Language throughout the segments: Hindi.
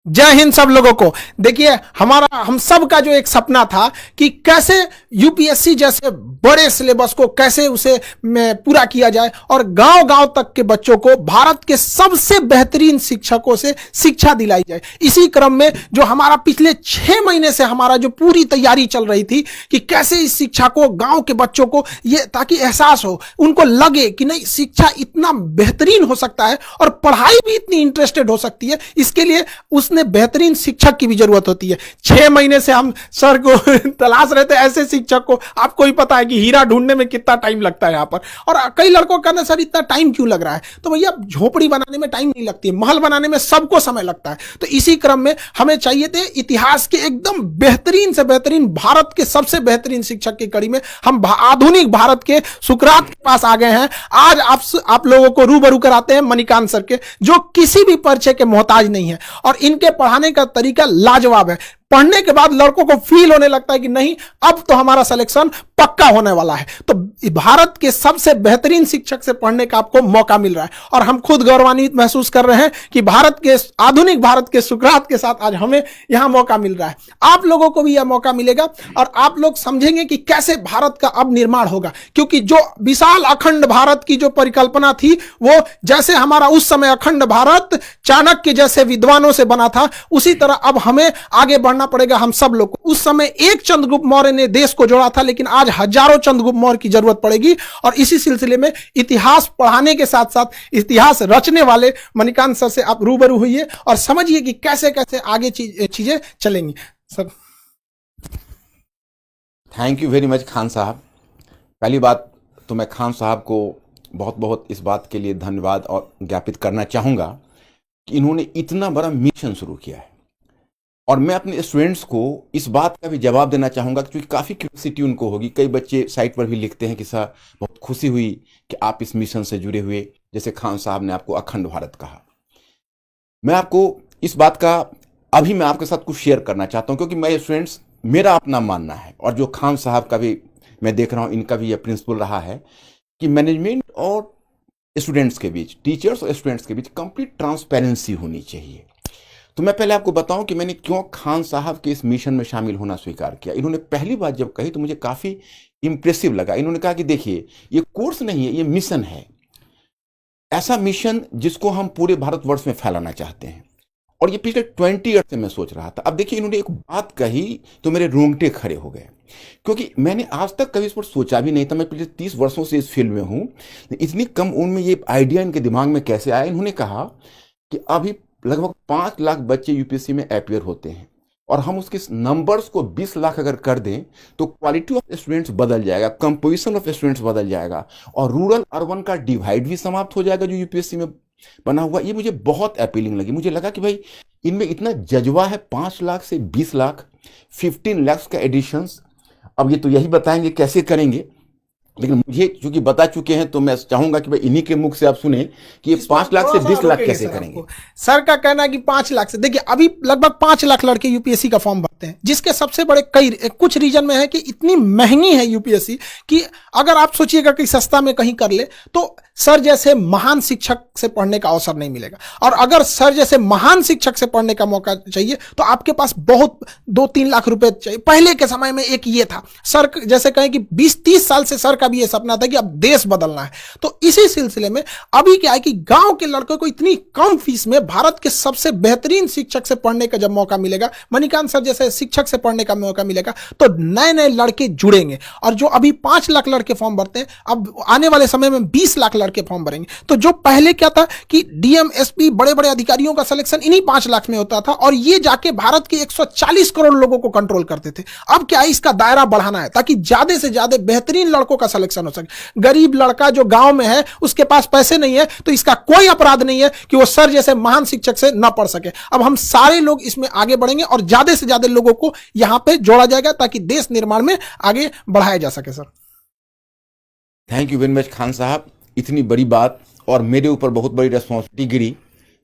जय हिंद सब लोगों को। देखिए, हम सब का जो एक सपना था कि कैसे यूपीएससी जैसे बड़े सिलेबस को कैसे उसे पूरा किया जाए और गांव गांव तक के बच्चों को भारत के सबसे बेहतरीन शिक्षकों से शिक्षा दिलाई जाए। इसी क्रम में जो हमारा पिछले 6 महीने से हमारा जो पूरी तैयारी चल रही थी कि कैसे इस शिक्षा को गांव के बच्चों को ये ताकि एहसास हो, उनको लगे कि नहीं, शिक्षा इतना बेहतरीन हो सकता है और पढ़ाई भी इतनी इंटरेस्टेड हो सकती है। इसके लिए उसने बेहतरीन शिक्षक की भी जरूरत होती है। 6 महीने से हम सर को तलाश रहे थे ऐसे शिक्षक को। आपको ही पता है कि हीरा ढूंढने में कितना टाइम लगता है यहाँ पर। और कई लड़कों का कहना, सर इतना टाइम क्यों लग रहा है? तो भैया, झोपड़ी बनाने में टाइम नहीं लगती है, महल बनाने में सबको समय लगता है। तो इसी क्रम में हमें चाहिए थे इतिहास के एकदम बेहतरीन से बेहतरीन, भारत के सबसे बेहतरीन शिक्षक की कड़ी में हम आधुनिक भारत के सुकरात के पास आ गए हैं। आज आप लोगों को रूबरू कराते हैं मणिकांत सर के, जो किसी भी परिचय के मोहताज नहीं है और इनके पढ़ाने का तरीका लाजवाब है। पढ़ने के बाद लड़कों को फील होने लगता है कि नहीं, अब तो हमारा सिलेक्शन पक्का होने वाला है। तो भारत के सबसे बेहतरीन शिक्षक से पढ़ने का आपको मौका मिल रहा है और हम खुद गौरवान्वित महसूस कर रहे हैं कि आधुनिक भारत के सुकरात के साथ आज हमें यहां मौका मिल रहा है। आप लोगों को भी यह मौका मिलेगा और आप लोग समझेंगे कि कैसे भारत का अब निर्माण होगा। क्योंकि जो विशाल अखंड भारत की जो परिकल्पना थी, वो जैसे हमारा उस समय अखंड भारत चाणक्य जैसे विद्वानों से बना था, उसी तरह अब हमें आगे बढ़ना पड़ेगा हम सब लोग को। उस समय एक चंद्रगुप्त मौर्य ने देश को जोड़ा था, लेकिन आज हजारों चंद्रगुप्त मौर्य की जरूरत पड़ेगी। और इसी सिलसिले में इतिहास पढ़ाने के साथ साथ इतिहास रचने वाले मणिकांत सर से आप रूबरू हुइए और समझिए कि कैसे कैसे आगे चीजें चलेंगी। Sir, thank you very much Khan साहब। पहली बात तो मैं खान साहब को बहुत बहुत इस बात के लिए धन्यवाद और ज्ञापित करना चाहूँगा कि इन्होंने इतना बड़ा मिशन शुरू किया है। और मैं अपने स्टूडेंट्स को इस बात का भी जवाब देना चाहूँगा क्योंकि काफ़ी क्यूरियोसिटी उनको होगी। कई बच्चे साइट पर भी लिखते हैं कि सर बहुत खुशी हुई कि आप इस मिशन से जुड़े हुए, जैसे खान साहब ने आपको अखंड भारत कहा। मैं आपको इस बात का अभी मैं आपके साथ कुछ शेयर करना चाहता हूँ क्योंकि मैं स्टूडेंट्स, मेरा अपना मानना है और जो खान साहब का भी मैं देख रहा हूँ, इनका भी यह प्रिंसिपल रहा है कि मैनेजमेंट और स्टूडेंट्स के बीच, टीचर्स और स्टूडेंट्स के बीच कंप्लीट ट्रांसपेरेंसी होनी चाहिए। तो मैं पहले आपको बताऊं कि मैंने क्यों खान साहब के इस मिशन में शामिल होना स्वीकार किया। इन्होंने पहली बात जब कही तो मुझे काफ़ी इंप्रेसिव लगा। इन्होंने कहा कि देखिए, ये कोर्स नहीं है, ये मिशन है। ऐसा मिशन जिसको हम पूरे भारतवर्ष में फैलाना चाहते हैं। और ये पिछले 20 ईयर से मैं सोच रहा था। अब देखिए, इन्होंने एक बात कही तो मेरे रोंगटे खड़े हो गए क्योंकि मैंने आज तक कभी इस पर सोचा भी नहीं था। मैं पिछले 30 वर्षों से इस फील्ड में हूँ। इतनी कम उम्र में ये आइडिया इनके दिमाग में कैसे आया? इन्होंने कहा कि अभी लगभग 5 लाख बच्चे यूपीएससी में अपियर होते हैं और हम उसके नंबर्स को 20 लाख अगर कर दें तो क्वालिटी ऑफ स्टूडेंट्स बदल जाएगा, कंपोजिशन ऑफ स्टूडेंट्स बदल जाएगा और रूरल अर्बन का डिवाइड भी समाप्त हो जाएगा जो यूपीएससी में बना हुआ। ये मुझे बहुत अपीलिंग लगी। मुझे लगा कि भाई इनमें इतना जज्बा है। 5 लाख से 20 लाख, 15 लाख का एडिशंस। अब ये तो यही बताएंगे कैसे करेंगे, लेकिन मुझे चूंकि बता चुके हैं तो मैं चाहूंगा कि भाई इन्हीं के मुख से आप सुने कि ये 5 लाख से 20 लाख कैसे करेंगे। सर का कहना है कि 5 लाख से, देखिए अभी लगभग 5 लाख लड़के यूपीएससी का फॉर्म भरते हैं, जिसके सबसे बड़े कुछ रीजन में है कि इतनी महंगी है यूपीएससी कि अगर आप सोचिएगा कि सस्ता में कहीं कर ले तो सर जैसे महान शिक्षक से पढ़ने का अवसर नहीं मिलेगा। और अगर सर जैसे महान शिक्षक से पढ़ने का मौका चाहिए तो आपके पास बहुत 2-3 लाख रुपए चाहिए। पहले के समय में एक ये था, सर जैसे कहें कि 20-30 साल से सर का भी ये सपना था कि अब देश बदलना है। तो इसी सिलसिले में अभी क्या है कि गांव के लड़कों को इतनी कम फीस में भारत के सबसे बेहतरीन शिक्षक से पढ़ने का जब मौका मिलेगा, मणिकांत सर जैसे शिक्षक से पढ़ने का मौका मिलेगा, तो नए नए लड़के जुड़ेंगे। और जो अभी 5 लाख लड़के फॉर्म भरते हैं, अब आने वाले समय में 20 लाख लड़के फॉर्म भरेंगे। तो जो पहले क्या था कि डीएम, एसपी, बड़े बड़े अधिकारियों का सिलेक्शन इन्हीं 5 लाख में होता था और ये जाके भारत के 140 करोड़ लोगों को कंट्रोल करते थे। अब क्या है, इसका दायरा बढ़ाना है ताकि ज्यादा से ज्यादा बेहतरीन लड़कों का सिलेक्शन हो सके। गरीब लड़का जो गांव में है, उसके पास पैसे नहीं है, तो इसका कोई अपराध नहीं है कि वो सर जैसे महान शिक्षक से न पढ़ सके। अब हम सारे लोग इसमें आगे बढ़ेंगे और ज्यादा से ज्यादा लोगों को यहां पे जोड़ा जाएगा ताकि देश निर्माण में आगे बढ़ाया जा सके। Sir, thank you very much Khan साहब। इतनी बड़ी बात और मेरे ऊपर बहुत बड़ी रिस्पॉन्सिबिलिटी गिरी।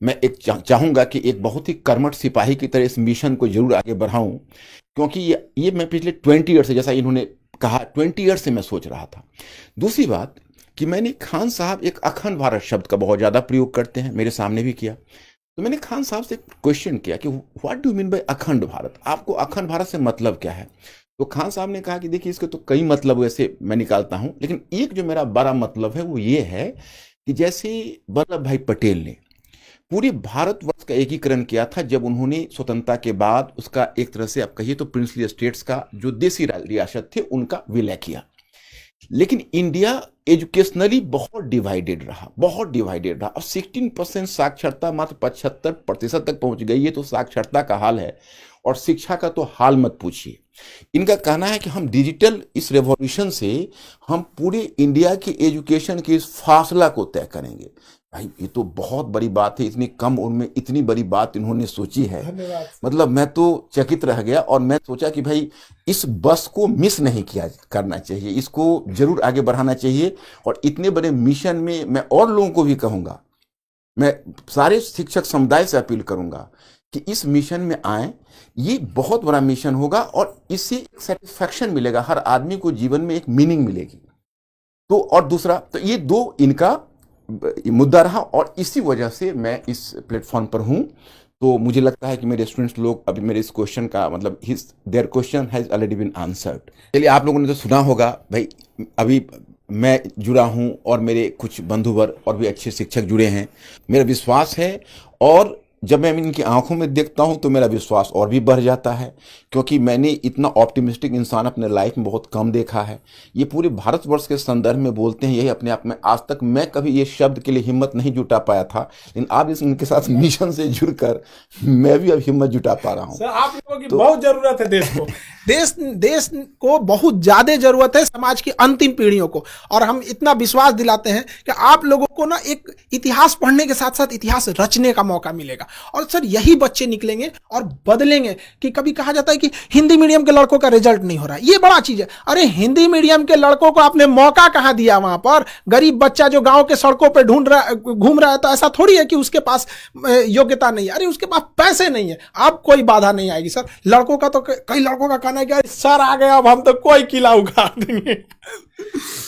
मैं एक चाहूँगा कि एक बहुत ही कर्मठ सिपाही की तरह इस मिशन को जरूर आगे बढ़ाऊं क्योंकि ये मैं पिछले 20 ईयर से, जैसा इन्होंने कहा, 20 ईयर से मैं सोच रहा था। दूसरी बात कि मैंने खान साहब एक अखंड भारत शब्द का बहुत ज़्यादा प्रयोग करते हैं, मेरे सामने भी किया। तो मैंने खान साहब से क्वेश्चन किया कि व्हाट डू मीन बाय अखंड भारत, आपको अखंड भारत से मतलब क्या है। तो खान साहब ने कहा कि देखिए इसके तो कई मतलब वैसे मैं निकालता हूं, लेकिन एक जो मेरा बड़ा मतलब है वो ये है कि जैसे वल्लभ भाई पटेल ने पूरे भारतवर्ष का एकीकरण किया था जब उन्होंने स्वतंत्रता के बाद उसका एक तरह से आप कहिए तो प्रिंसली स्टेट्स का जो देसी रियासत थे उनका विलय किया। लेकिन इंडिया एजुकेशनली बहुत डिवाइडेड रहा, बहुत डिवाइडेड रहा, और 16% साक्षरता मात्र 75% तक पहुंच गई। ये तो साक्षरता का हाल है, और शिक्षा का तो हाल मत पूछिए। इनका कहना है कि हम डिजिटल इस रेवोल्यूशन से हम पूरे इंडिया की एजुकेशन के इस फासला को तय करेंगे। भाई ये तो बहुत बड़ी बात है, इतनी कम उम्र में इतनी बड़ी बात इन्होंने सोची है। मतलब मैं तो चकित रह गया, और मैं सोचा कि भाई इस बस को मिस नहीं किया करना चाहिए, इसको जरूर आगे बढ़ाना चाहिए। और इतने बड़े मिशन में मैं और लोगों को भी कहूंगा, मैं सारे शिक्षक समुदाय से अपील करूंगा कि इस मिशन में आए। ये बहुत बड़ा मिशन होगा और इससे एक सेटिस्फैक्शन मिलेगा, हर आदमी को जीवन में एक मीनिंग मिलेगी। तो और दूसरा तो ये दो इनका मुद्दा रहा, और इसी वजह से मैं इस प्लेटफॉर्म पर हूं। तो मुझे लगता है कि मेरे स्टूडेंट्स लोग अभी मेरे इस क्वेश्चन का मतलब their question has already been answered. चलिए आप लोगों ने तो सुना होगा भाई, अभी मैं जुड़ा हूं और मेरे कुछ बंधुवर और भी अच्छे शिक्षक जुड़े हैं। मेरा विश्वास है, और जब मैं इनकी आंखों में देखता हूं तो मेरा विश्वास और भी बढ़ जाता है, क्योंकि मैंने इतना ऑप्टिमिस्टिक इंसान अपने लाइफ में बहुत कम देखा है। ये पूरे भारतवर्ष के संदर्भ में बोलते हैं, यही अपने आप में आज तक मैं कभी ये शब्द के लिए हिम्मत नहीं जुटा पाया था, लेकिन आप इनके साथ मिशन से जुड़कर मैं भी अब हिम्मत जुटा पा रहा हूँ। सर आप लोगों की बहुत जरूरत है देश को, देश को बहुत ज्यादा जरूरत है, समाज की अंतिम पीढ़ियों को। और हम इतना विश्वास दिलाते हैं कि आप लोगों को ना एक इतिहास पढ़ने के साथ साथ इतिहास रचने का मौका मिलेगा। और सर यही बच्चे निकलेंगे और बदलेंगे। कि कभी कहा जाता है कि हिंदी मीडियम के लड़कों का रिजल्ट नहीं हो रहा है, ये बड़ा चीज है। अरे हिंदी मीडियम के लड़कों को आपने मौका कहां दिया? वहां पर गरीब बच्चा जो गांव के सड़कों पे घूम रहा है, तो ऐसा थोड़ी है कि उसके पास योग्यता नहीं है, अरे उसके पास पैसे नहीं है। अब कोई बाधा नहीं आएगी सर। लड़कों का तो कई लड़कों का कहना है कि सर आ गया, अब हम तो कोई किला उखाड़ देंगे।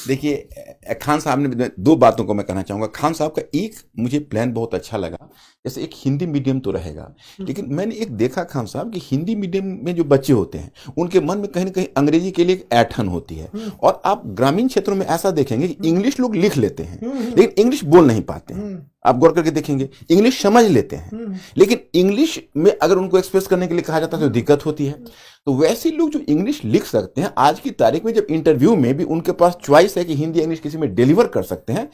देखिए खान साहब ने दो बातों को मैं कहना चाहूंगा। खान साहब का एक मुझे प्लान बहुत अच्छा लगा, जैसे एक हिंदी मीडियम तो रहेगा, लेकिन मैंने एक देखा खान साहब कि हिंदी मीडियम में जो बच्चे होते हैं उनके मन में कहीं ना कहीं अंग्रेजी के लिए एक ऐंठन होती है। और आप ग्रामीण क्षेत्रों में ऐसा देखेंगे कि इंग्लिश लोग लिख लेते हैं लेकिन इंग्लिश बोल नहीं पाते हैं। आप गौर करके देखेंगे, इंग्लिश समझ लेते हैं लेकिन इंग्लिश में अगर उनको एक्सप्रेस करने के लिए कहा जाता है तो दिक्कत होती है। तो वैसे लोग जो इंग्लिश लिख सकते हैं, आज की तारीख में जब इंटरव्यू में भी उनके पास चॉइस है कि हिंदी इंग्लिश किसी में डिलीवर कर सकते हैं,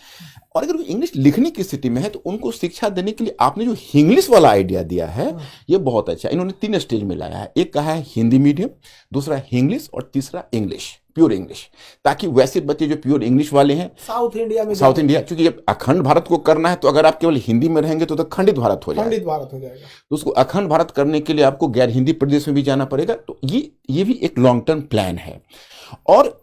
और अगर वो इंग्लिश लिखने की स्थिति में है तो उनको शिक्षा देने के लिए आपने जो इंग्लिश वाला आइडिया दिया है ये बहुत अच्छा। इन्होंने 3 स्टेज में लाया है, एक कहा है हिंदी मीडियम, दूसरा इंग्लिश, और तीसरा इंग्लिश, प्योर इंग्लिश, ताकि वैसे बच्चे जो प्योर इंग्लिश वाले हैं साउथ इंडिया, क्योंकि जब अखंड भारत को करना है तो अगर आप केवल हिंदी में रहेंगे तो खंडित भारत हो जाएगा। तो उसको अखंड भारत करने के लिए आपको गैर हिंदी प्रदेश में भी जाना पड़ेगा। तो ये भी एक लॉन्ग टर्म प्लान है। और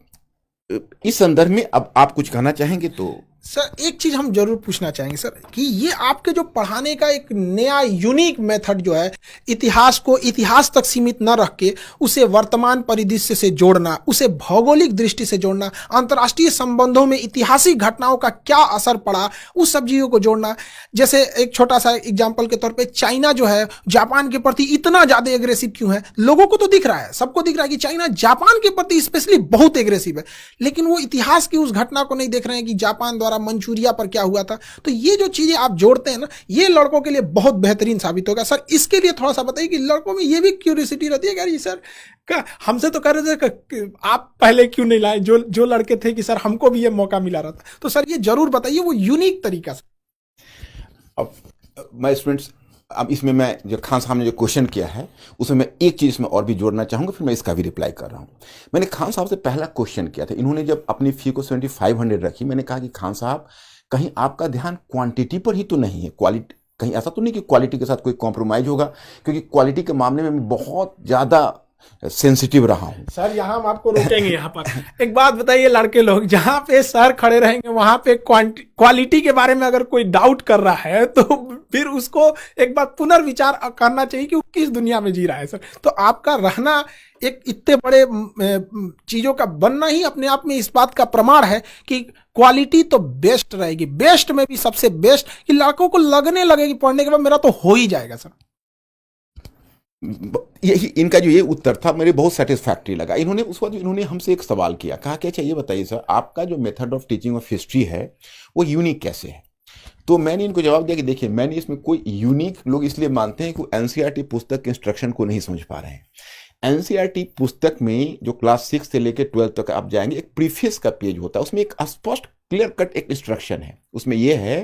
इस संदर्भ में अब आप कुछ कहना चाहेंगे? तो सर एक चीज हम जरूर पूछना चाहेंगे सर कि ये आपके जो पढ़ाने का एक नया यूनिक मेथड जो है, इतिहास को इतिहास तक सीमित न रख के उसे वर्तमान परिदृश्य से जोड़ना, उसे भौगोलिक दृष्टि से जोड़ना, अंतर्राष्ट्रीय संबंधों में ऐतिहासिक घटनाओं का क्या असर पड़ा उस सब चीजों को जोड़ना। जैसे एक छोटा सा एग्जाम्पल के तौर पर चाइना जो है जापान के प्रति इतना ज्यादा एग्रेसिव क्यों है? लोगों को तो दिख रहा है, सबको दिख रहा है कि चाइना जापान के प्रति स्पेशली बहुत एग्रेसिव है, लेकिन वो इतिहास की उस घटना को नहीं देख रहे हैं कि जापान द्वारा मंचूरिया पर क्या हुआ था। तो ये जो चीजें आप जोड़ते हैं ना, ये लड़कों के लिए बहुत बेहतरीन साबित होगा। सर इसके लिए थोड़ा सा बताइए कि लड़कों में ये भी क्यूरियोसिटी रहती है कि सर हमसे तो कह रहे थे कि आप पहले क्यों नहीं लाए, जो लड़के थे कि सर हमको भी ये मौका मिला रहा था। तो सर ये जरूर बताइए वो यूनिक तरीका से। अब माय स्टूडेंट्स, अब इसमें मैं जो खान साहब ने जो क्वेश्चन किया है उसमें मैं एक चीज इसमें और भी जोड़ना चाहूंगा, फिर मैं इसका भी रिप्लाई कर रहा हूं। मैंने खान साहब से पहला क्वेश्चन किया था, इन्होंने जब अपनी फी को 7500 रखी, मैंने कहा कि खान साहब कहीं आपका ध्यान क्वांटिटी पर ही तो नहीं है, क्वालिटी कहीं ऐसा तो नहीं कि क्वालिटी के साथ कोई कॉम्प्रोमाइज होगा, क्योंकि क्वालिटी के मामले में मैं बहुत ज्यादा सेंसिटिव रहा हूं। सर यहाँ हम आपको रोकेंगे यहाँ पर। एक बात बताइए, लड़के लोग जहाँ पे सर खड़े रहेंगे वहां पे क्वालिटी के बारे में अगर कोई डाउट कर रहा है तो फिर उसको एक बार पुनर्विचार करना चाहिए कि वो किस दुनिया में जी रहा है सर। तो आपका रहना एक इतने बड़े चीजों का बनना ही अपने आप में इस बात का प्रमाण है कि क्वालिटी तो बेस्ट रहेगी, बेस्ट में भी सबसे बेस्ट, कि लड़कों को लगने लगेगी पढ़ने के बाद मेरा तो हो ही जाएगा सर। यही इनका जो ये उत्तर था मेरे बहुत सेटिस्फैक्टरी लगा। इन्होंने उस वक्त इन्होंने हमसे एक सवाल किया, कहा कि अच्छा ये बताइए सर, आपका जो method of teaching of history है वो यूनिक कैसे है? तो मैंने इनको जवाब दिया कि देखिए, मैंने इसमें कोई यूनिक, लोग इसलिए मानते हैं कि एनसीईआरटी पुस्तक के इंस्ट्रक्शन को नहीं समझ पा रहे हैं। एनसीईआरटी पुस्तक में जो क्लास 6 से लेकर 12 तक आप जाएंगे, एक प्रीफेस का पेज होता है, उसमें एक स्पष्ट क्लियर कट एक इंस्ट्रक्शन है। उसमें यह है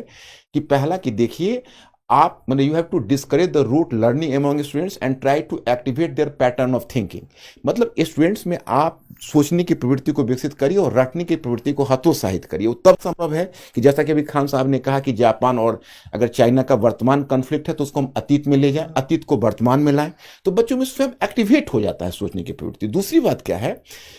कि पहला कि देखिए, आप मतलब you have to discourage the rote learning among students and try to activate their pattern of thinking. मतलब स्टूडेंट्स में आप सोचने की प्रवृत्ति को विकसित करिए और रटने की प्रवृत्ति को हतोत्साहित करिए। वो तब संभव है कि जैसा कि अभी खान साहब ने कहा कि जापान और अगर चाइना का वर्तमान कॉन्फ्लिक्ट है तो उसको हम अतीत में ले जाएं, अतीत को वर्तमान में लाएं, तो बच्चों में स्वयं एक्टिवेट हो जाता है सोचने की प्रवृत्ति। दूसरी बात क्या है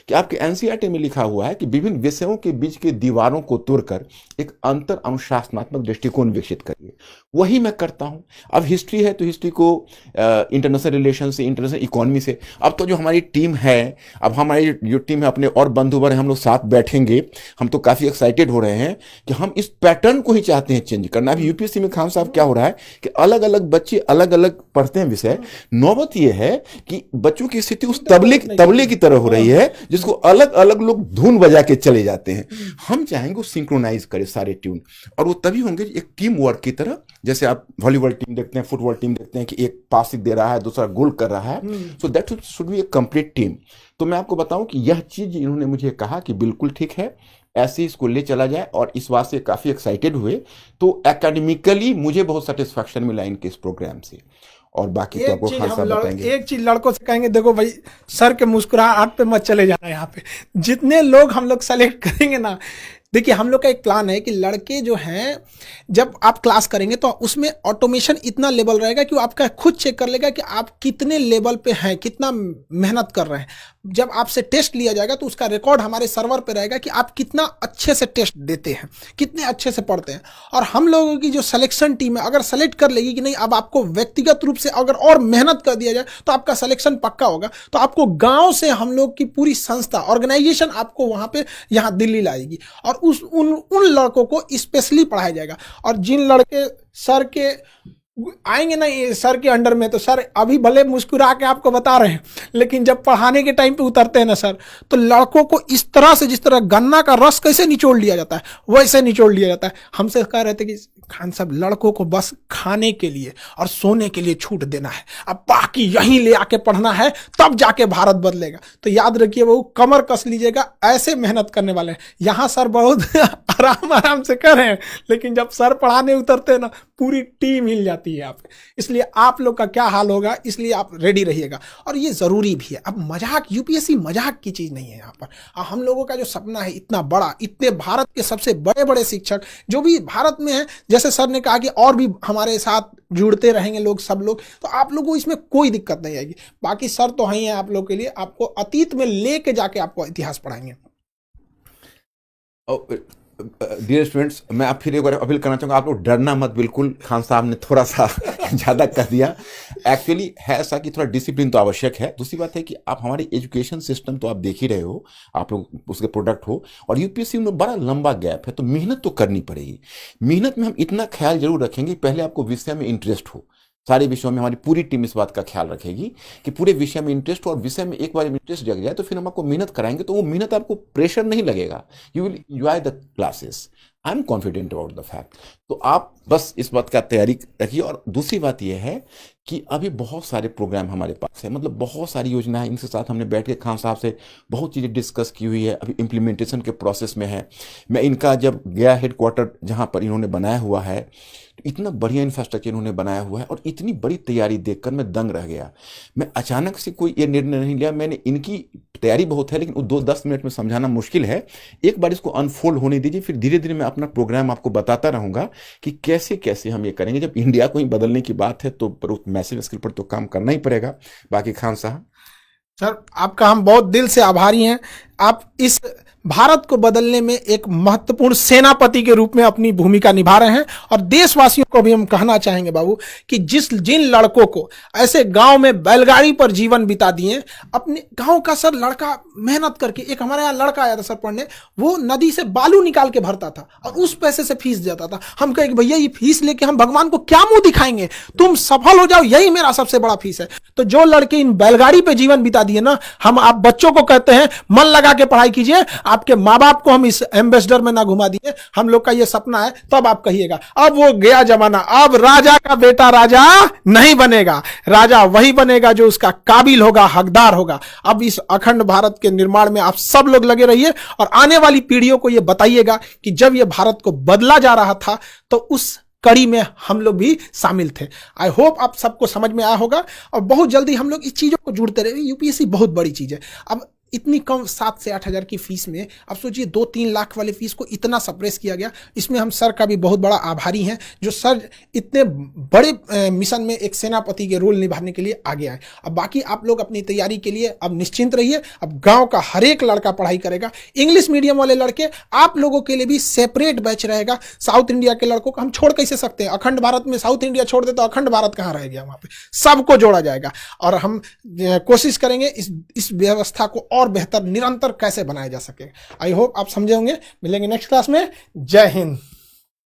कि आपके एनसीईआरटी में लिखा हुआ है कि विभिन्न विषयों के बीच के दीवारों को तोड़कर एक अंतर अनुशासनात्मक दृष्टिकोण विकसित करिए। वही मैं करता हूं। अब हिस्ट्री है तो हिस्ट्री को इंटरनेशनल रिलेशन से, इंटरनेशनल इकोनॉमी से, अब तो जो हमारी टीम है, अब हमारी जो टीम है, अपने और बंधुवर हैं, हम लोग साथ बैठेंगे, हम तो काफी एक्साइटेड हो रहे हैं कि हम इस पैटर्न को ही चाहते हैं चेंज करना। अभी यूपीएससी में खान साहब क्या हो रहा है कि अलग अलग बच्चे अलग अलग पढ़ते हैं विषय। नौबत यह है कि बच्चों की स्थिति उस तबले की तरह हो रही है जिसको अलग अलग लोग धुन बजा के चले जाते हैं। हम चाहेंगे वो सिंक्रोनाइज करे सारे ट्यून, और वो तभी होंगे एक टीम वर्क की तरह। जैसे आप वॉलीबॉल टीम देखते हैं, फुटबॉल टीम देखते हैं कि एक पास दे रहा है, दूसरा गोल कर रहा है, so that should be A complete team. तो मैं आपको बताऊं कि यह चीज इन्होंने मुझे कहा कि बिल्कुल ठीक है, ऐसे इसको ले चला जाए, और इस बात से काफी एक्साइटेड हुए। तो एकेडमिकली मुझे बहुत सेटिस्फैक्शन मिला इनके इस प्रोग्राम से। और बाकी तो आपको खान साहब बताएंगे। एक चीज लड़कों से कहेंगे, देखो भाई, सर के मुस्कुराहट पे मत चले जाना। यहाँ पे जितने लोग हम लोग सेलेक्ट करेंगे ना, देखिए हम लोग का एक प्लान है कि लड़के जो हैं, जब आप क्लास करेंगे तो उसमें ऑटोमेशन इतना लेवल रहेगा कि वो आपका खुद चेक कर लेगा कि आप कितने लेवल पे हैं, कितना मेहनत कर रहे हैं। जब आपसे टेस्ट लिया जाएगा तो उसका रिकॉर्ड हमारे सर्वर पे रहेगा कि आप कितना अच्छे से टेस्ट देते हैं, कितने अच्छे से पढ़ते हैं। और हम लोगों की जो सिलेक्शन टीम है, अगर सेलेक्ट कर लेगी कि नहीं अब आपको व्यक्तिगत रूप से अगर और मेहनत कर दिया जाए तो आपका सिलेक्शन पक्का होगा, तो आपको गांव से हम लोग की पूरी संस्था, ऑर्गेनाइजेशन आपको वहां पे यहाँ दिल्ली लाएगी, और उन लड़कों को स्पेशली पढ़ाया जाएगा। और जिन लड़के सर के आएंगे ना ये सर के अंडर में, तो सर अभी भले मुस्कुरा के आपको बता रहे हैं, लेकिन जब पढ़ाने के टाइम पे उतरते हैं ना सर, तो लड़कों को इस तरह से, जिस तरह गन्ना का रस कैसे निचोड़ लिया जाता है वैसे निचोड़ लिया जाता है। हमसे कह रहे थे कि खान साहब, लड़कों को बस खाने के लिए और सोने के लिए छूट देना है, अब बाकी यहीं ले आके पढ़ना है, तब जाके भारत बदलेगा। तो याद रखिए, वो कमर कस लीजिएगा, ऐसे मेहनत करने वाले हैं। यहाँ सर बहुत आराम से कर रहे हैं, लेकिन जब सर पढ़ाने उतरते हैं ना, पूरी टीम हिल जाती है यहाँ पे। इसलिए आप लोग का क्या हाल होगा, इसलिए आप रेडी रहिएगा। और ये जरूरी भी है। अब मजाक, यूपीएससी मजाक की चीज नहीं है यहाँ पर। हम लोगों का जो सपना है इतना बड़ा, इतने भारत के सबसे बड़े बड़े शिक्षक जो भी भारत में हैं, जैसे सर ने कहा कि और भी हमारे साथ जुड़ते रहेंगे लोग, सब लोग, तो आप लोगों को इसमें कोई दिक्कत नहीं आएगी। बाकी सर तो हैं आप लोग के लिए, आपको अतीत में लेके जाके आपको इतिहास पढ़ाएंगे। डियर स्टूडेंट्स, मैं आप फिर एक बार अपील करना चाहूँगा, आप लोग डरना मत बिल्कुल। खान साहब ने थोड़ा सा ज़्यादा कर दिया। एक्चुअली है ऐसा कि थोड़ा डिसिप्लिन तो आवश्यक है। दूसरी बात है कि आप हमारे एजुकेशन सिस्टम तो आप देख ही रहे हो, आप लोग उसके प्रोडक्ट हो, और यूपीएससी में बड़ा लंबा गैप है, तो मेहनत तो करनी पड़ेगी। मेहनत में हम इतना ख्याल जरूर रखेंगे, पहले आपको विषय में इंटरेस्ट हो। सारे विषयों में हमारी पूरी टीम इस बात का ख्याल रखेगी कि पूरे विषय में इंटरेस्ट हो, और विषय में एक बार इंटरेस्ट जग जाए तो फिर हम आपको मेहनत कराएंगे, तो वो मेहनत आपको प्रेशर नहीं लगेगा। You will enjoy the classes. I am confident about the fact. तो आप बस इस बात का तैयारी रखिए। और दूसरी बात यह है कि अभी बहुत सारे प्रोग्राम हमारे पास है, मतलब बहुत सारी योजना है। इनके साथ हमने बैठ के खान साहब से बहुत चीज़ें डिस्कस की हुई है, अभी इम्प्लीमेंटेशन के प्रोसेस में है। मैं इनका जब गया हेडक्वार्टर जहाँ पर इन्होंने बनाया हुआ है, तो इतना बढ़िया इंफ्रास्ट्रक्चर इन्होंने बनाया हुआ है, और इतनी बड़ी तैयारी देखकर मैं दंग रह गया। मैं अचानक से कोई ये निर्णय नहीं लिया मैंने। इनकी तैयारी बहुत है, लेकिन वो 2-10 मिनट में समझाना मुश्किल है। एक बार इसको अनफोल्ड होने दीजिए, फिर धीरे धीरे मैं अपना प्रोग्राम आपको बताता रहूंगा कि कैसे कैसे हम ये करेंगे। जब इंडिया को ही बदलने की बात है तो मैसिव स्केल पर तो काम करना ही पड़ेगा। बाकी खान साहब। सर आपका हम बहुत दिल से आभारी हैं। आप इस भारत को बदलने में एक महत्वपूर्ण सेनापति के रूप में अपनी भूमिका निभा रहे हैं। और देशवासियों को भी हम कहना चाहेंगे बाबू कि जिन लड़कों को ऐसे गांव में बैलगाड़ी पर जीवन बिता दिए, अपने गांव का सर लड़का मेहनत करके, एक हमारे यहाँ लड़का आया था सर पढ़ने, वो नदी से बालू निकाल के भरता था और उस पैसे से फीस देता था। हम कहे कि भैया ये फीस लेके हम भगवान को क्या मुंह दिखाएंगे, तुम सफल हो जाओ, यही मेरा सबसे बड़ा फीस है। तो जो लड़के इन बैलगाड़ी पे जीवन बिता दिए ना, हम आप बच्चों को कहते हैं मन लगा के पढ़ाई कीजिए। आपके माँ बाप को हम इस एम्बेसडर में ना घुमा दिए, हम लोग का ये सपना है, तब आप कहिएगा। अब वो गया जमाना, अब राजा का बेटा राजा नहीं बनेगा, राजा वही बनेगा जो उसका काबिल होगा, हकदार होगा। अब इस अखंड भारत के निर्माण में आप सब लोग लगे रहिए और आने वाली पीढ़ियों को यह बताइएगा कि जब यह भारत को बदला जा रहा था तो उस कड़ी में हम लोग भी शामिल थे। आई होप आप सबको समझ में आया होगा और बहुत जल्दी हम लोग इस चीजों को जुड़ते रहे। यूपीएससी बहुत बड़ी चीज है। अब इतनी कम 7 से 8 हजार की फीस में अब सोचिए 2-3 लाख वाले फीस को इतना सप्रेस किया गया। इसमें हम सर का भी बहुत बड़ा आभारी हैं, जो सर इतने बड़े मिशन में एक सेनापति के रोल निभाने के लिए आगे आए। अब बाकी आप लोग अपनी तैयारी के लिए अब निश्चिंत रहिए। अब गांव का हर एक लड़का पढ़ाई करेगा। इंग्लिश मीडियम वाले लड़के, आप लोगों के लिए भी सेपरेट बैच रहेगा। साउथ इंडिया के लड़कों को हम छोड़ कैसे सकते हैं? अखंड भारत में साउथ इंडिया छोड़ दे तो अखंड भारत कहाँ रह गया? वहां पे सबको जोड़ा जाएगा और हम कोशिश करेंगे इस व्यवस्था को और बेहतर निरंतर कैसे बनाया जा सके। आई होप आप समझे होंगे। मिलेंगे नेक्स्ट क्लास में। जय हिंद।